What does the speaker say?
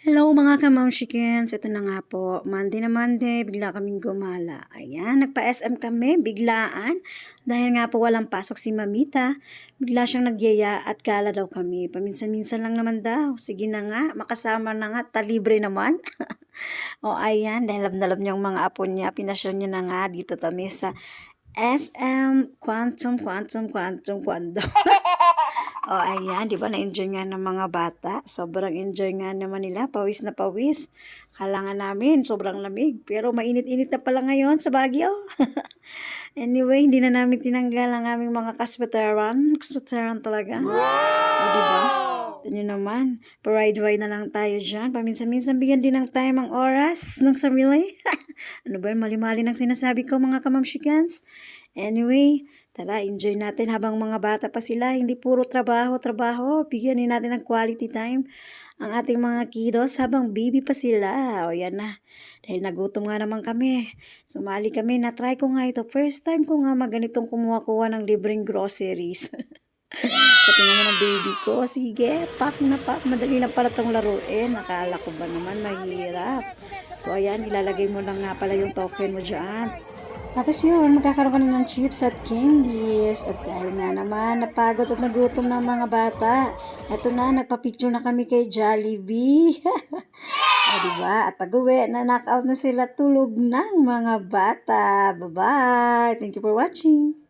Hello mga kamamshikins, ito na nga po, Monday na Monday, bigla kaming gumala. Ayan, nagpa-SM kami, biglaan. Dahil nga po walang pasok si Mamita, bigla siyang nagyaya at gala daw kami. Paminsan-minsan lang naman daw, sige na nga, makasama na nga, talibre naman. O ayan, dahil love na love niya ang mga apo niya, pinasya niya na nga dito kami sa SM Quantum. Oh, ayan, di ba na-enjoy nga ng mga bata? Sobrang enjoy nga naman nila, pawis na pawis. Kailangan namin, sobrang lamig. Pero mainit-init na pala ngayon sa Baguio. Anyway, hindi na namin tinanggal ang aming mga kasweteran. Kasweteran talaga. O, di ba? Ano naman, paride-ride na lang tayo dyan. Paminsan-minsan bigyan din ng time ang oras ng sarili. Ano ba, mali-mali ng sinasabi ko mga kamamshikans? Anyway, tara, enjoy natin habang mga bata pa sila. Hindi puro trabaho. Bigyan din natin ng quality time ang ating mga kiddos habang baby pa sila. O yan na. Dahil nagutom nga naman kami. Sumali kami. Na-try ko nga ito. First time ko nga maganitong kumuha-kuha ng libreng groceries. Patingnan mo ng baby ko. Sige, pack na pack. Madali lang pala itong laruin. Nakala ko ba naman mahirap. So ayan, ilalagay mo lang nga pala yung token mo dyan. Tapos yun, magkakaroon ka na ng chips at candies. At dahil nga naman, napagod at nagutom ng mga bata. Eto na, nagpa-picture na kami kay Jollibee. O diba? At pag-uwi, na-knock out na sila, tulog ng mga bata. Bye-bye! Thank you for watching!